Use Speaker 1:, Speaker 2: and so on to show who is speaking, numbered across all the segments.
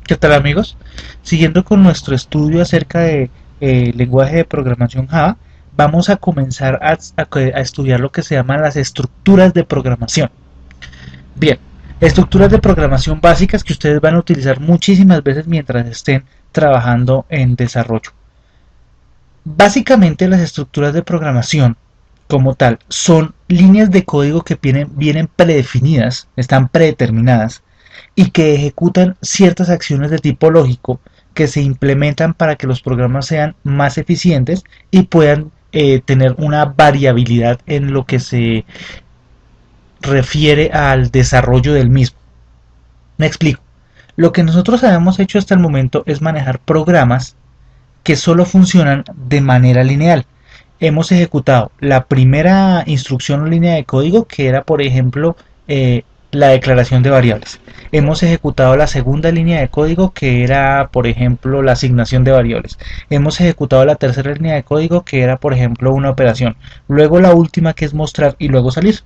Speaker 1: ¿Qué tal, amigos? Siguiendo con nuestro estudio acerca de lenguaje de programación Java, vamos a comenzar a estudiar lo que se llaman las estructuras de programación. Bien, estructuras de programación básicas que ustedes van a utilizar muchísimas veces mientras estén trabajando en desarrollo. Básicamente las estructuras de programación como tal son líneas de código que vienen predefinidas, están predeterminadas y que ejecutan ciertas acciones de tipo lógico que se implementan para que los programas sean más eficientes y puedan tener una variabilidad en lo que se refiere al desarrollo del mismo. Me explico. Lo que nosotros habíamos hecho hasta el momento es manejar programas que solo funcionan de manera lineal. Hemos ejecutado la primera instrucción o línea de código, que era, por ejemplo, la declaración de variables. Hemos ejecutado la segunda línea de código, que era, por ejemplo, la asignación de variables. Hemos ejecutado la tercera línea de código, que era, por ejemplo, una operación. Luego la última, que es mostrar y luego salir.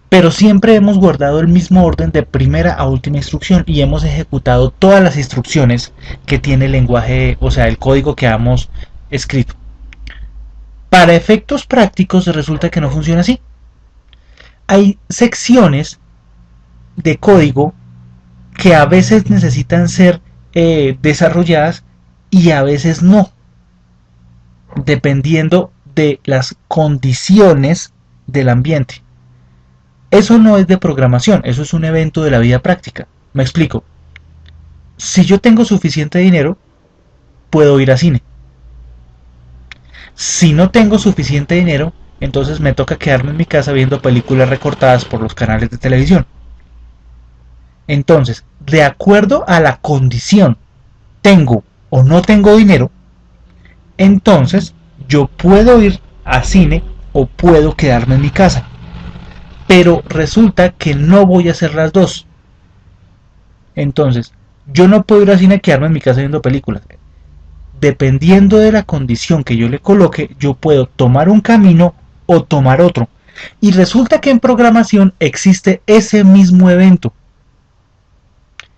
Speaker 1: Pero siempre hemos guardado el mismo orden de primera a última instrucción y hemos ejecutado todas las instrucciones que tiene el lenguaje, o sea, el código que hemos escrito. Para efectos prácticos resulta que no funciona así. Hay secciones de código que a veces necesitan ser desarrolladas y a veces no, dependiendo de las condiciones del ambiente. Eso no es de programación, eso es un evento de la vida práctica. Me explico. Si yo tengo suficiente dinero, puedo ir a cine. Si no tengo suficiente dinero, entonces me toca quedarme en mi casa viendo películas recortadas por los canales de televisión. Entonces, de acuerdo a la condición, tengo o no tengo dinero, entonces yo puedo ir a cine o puedo quedarme en mi casa. Pero resulta que no voy a hacer las dos. Entonces, yo no puedo ir al cine a quedarme en mi casa viendo películas. Dependiendo de la condición que yo le coloque, yo puedo tomar un camino o tomar otro. Y resulta que en programación existe ese mismo evento,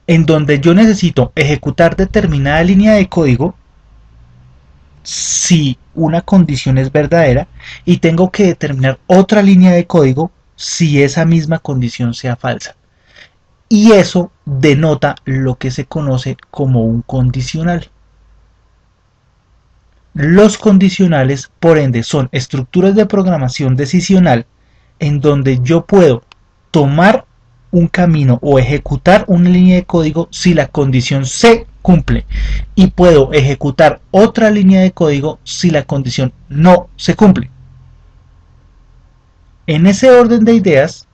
Speaker 1: en donde yo necesito ejecutar determinada línea de código si una condición es verdadera y tengo que determinar otra línea de código si esa misma condición sea falsa. Y eso denota lo que se conoce como un condicional. Los condicionales, por ende, son estructuras de programación decisional en donde yo puedo tomar un camino o ejecutar una línea de código si la condición se cumple y puedo ejecutar otra línea de código si la condición no se cumple. En ese orden de ideas,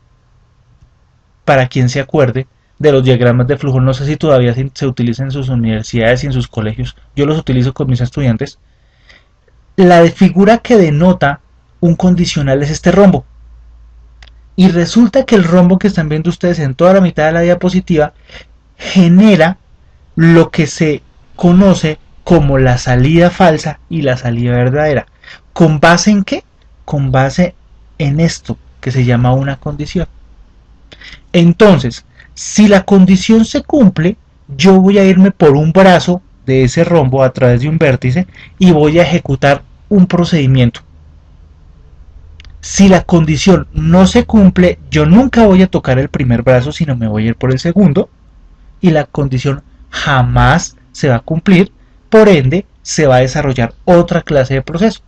Speaker 1: para quien se acuerde de los diagramas de flujo, no sé si todavía se utilizan en sus universidades y en sus colegios, yo los utilizo con mis estudiantes. La figura que denota un condicional es este rombo. Y resulta que el rombo que están viendo ustedes en toda la mitad de la diapositiva genera lo que se conoce como la salida falsa y la salida verdadera. ¿Con base en qué? Con base en esto que se llama una condición. Entonces, si la condición se cumple, yo voy a irme por un brazo de ese rombo a través de un vértice y voy a ejecutar un procedimiento. Si la condición no se cumple, yo nunca voy a tocar el primer brazo, sino me voy a ir por el segundo y la condición jamás se va a cumplir, por ende se va a desarrollar otra clase de proceso.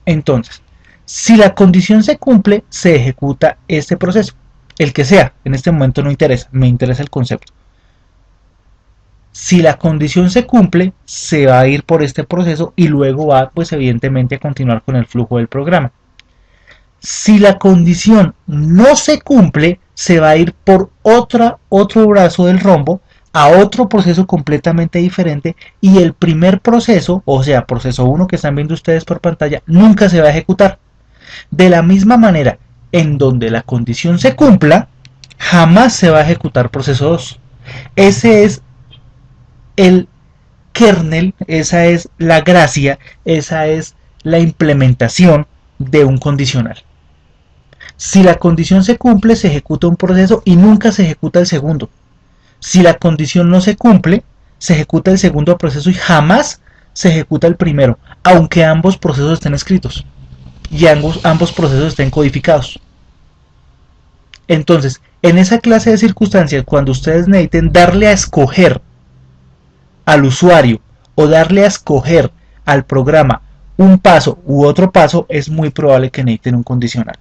Speaker 1: Entonces, si la condición se cumple, se ejecuta este proceso, el que sea. En este momento no interesa, me interesa el concepto. Si la condición se cumple, se va a ir por este proceso y luego va, pues evidentemente, a continuar con el flujo del programa. Si la condición no se cumple, se va a ir por otro brazo del rombo a otro proceso completamente diferente y el primer proceso, o sea, proceso 1 que están viendo ustedes por pantalla, nunca se va a ejecutar. De la misma manera, en donde la condición se cumpla, jamás se va a ejecutar proceso 2. Ese es el kernel, esa es la gracia, esa es la implementación de un condicional. Si la condición se cumple, se ejecuta un proceso y nunca se ejecuta el segundo. Si la condición no se cumple, se ejecuta el segundo proceso y jamás se ejecuta el primero, aunque ambos procesos estén escritos y ambos procesos estén codificados. Entonces, en esa clase de circunstancias, cuando ustedes necesiten darle a escoger al usuario o darle a escoger al programa un paso u otro paso, es muy probable que necesiten un condicional.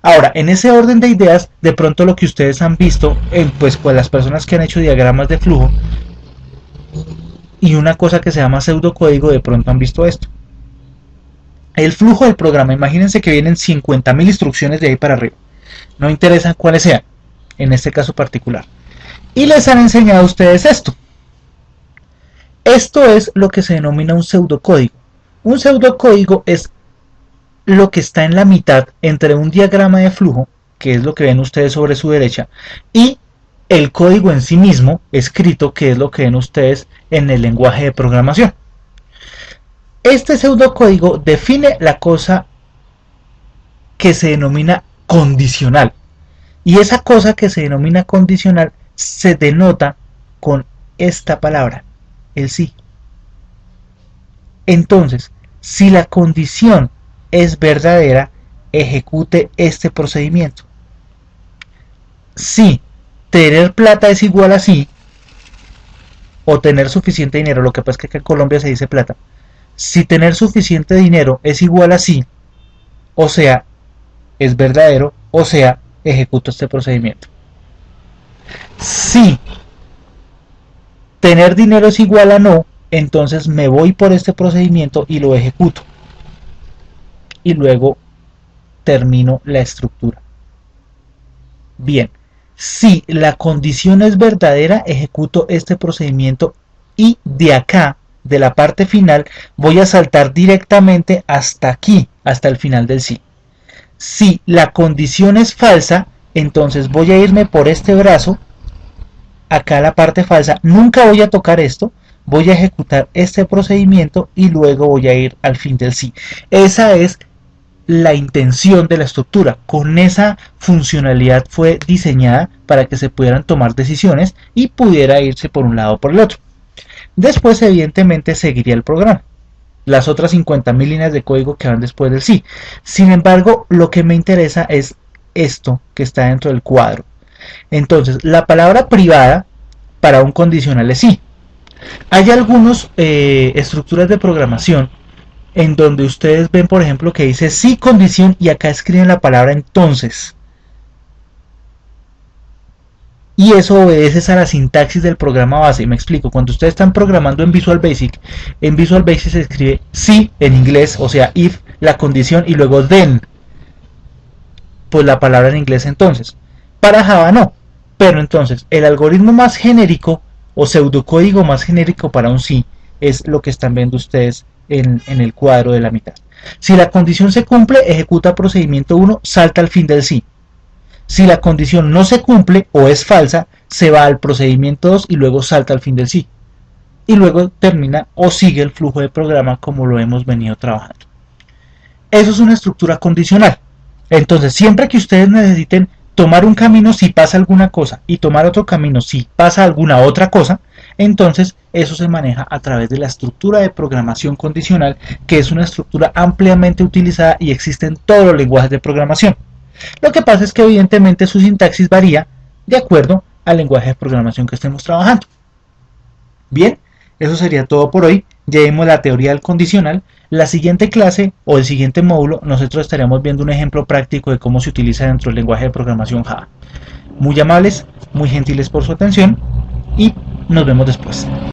Speaker 1: Ahora, en ese orden de ideas, de pronto lo que ustedes han visto, pues las personas que han hecho diagramas de flujo y una cosa que se llama pseudocódigo, de pronto han visto esto. El flujo del programa, imagínense que vienen 50.000 instrucciones de ahí para arriba. No interesa cuáles sean, en este caso particular. Y les han enseñado a ustedes esto. Esto es lo que se denomina un pseudocódigo. Un pseudocódigo es lo que está en la mitad entre un diagrama de flujo, que es lo que ven ustedes sobre su derecha, y el código en sí mismo escrito, que es lo que ven ustedes en el lenguaje de programación. Este pseudocódigo define la cosa que se denomina condicional, y esa cosa que se denomina condicional se denota con esta palabra, el sí. Entonces, si la condición es verdadera, ejecute este procedimiento. Si tener plata es igual a sí, o tener suficiente dinero, lo que pasa es que acá en Colombia se dice plata, si tener suficiente dinero es igual a sí, o sea, es verdadero, o sea, ejecuto este procedimiento. Si tener dinero es igual a no, entonces me voy por este procedimiento y lo ejecuto. Y luego termino la estructura. Bien, si la condición es verdadera, ejecuto este procedimiento y de acá, de la parte final, voy a saltar directamente hasta aquí, hasta el final del sí. Si la condición es falsa, entonces voy a irme por este brazo, acá la parte falsa, nunca voy a tocar esto, voy a ejecutar este procedimiento y luego voy a ir al fin del sí. Esa es la intención de la estructura. Con esa funcionalidad fue diseñada para que se pudieran tomar decisiones y pudiera irse por un lado o por el otro. Después, evidentemente, seguiría el programa, las otras 50.000 líneas de código que van después del sí. Sin embargo, lo que me interesa es esto que está dentro del cuadro. Entonces, la palabra privada para un condicional es sí. Hay algunas estructuras de programación en donde ustedes ven, por ejemplo, que dice sí condición y acá escriben la palabra entonces. Y eso obedece a la sintaxis del programa base. Me explico, cuando ustedes están programando en Visual Basic se escribe sí en inglés, o sea, if, la condición y luego then, pues la palabra en inglés entonces. Para Java no, pero entonces el algoritmo más genérico o pseudocódigo más genérico para un sí es lo que están viendo ustedes en el cuadro de la mitad. Si la condición se cumple, ejecuta procedimiento 1, salta al fin del sí. Si la condición no se cumple o es falsa, se va al procedimiento 2 y luego salta al fin del sí. Y luego termina o sigue el flujo de programa como lo hemos venido trabajando. Eso es una estructura condicional. Entonces, siempre que ustedes necesiten tomar un camino si pasa alguna cosa y tomar otro camino si pasa alguna otra cosa, entonces eso se maneja a través de la estructura de programación condicional, que es una estructura ampliamente utilizada y existe en todos los lenguajes de programación. Lo que pasa es que evidentemente su sintaxis varía de acuerdo al lenguaje de programación que estemos trabajando. Bien, eso sería todo por hoy. Ya vimos la teoría del condicional. La siguiente clase o el siguiente módulo nosotros estaremos viendo un ejemplo práctico de cómo se utiliza dentro del lenguaje de programación Java. Muy amables, muy gentiles por su atención y nos vemos después.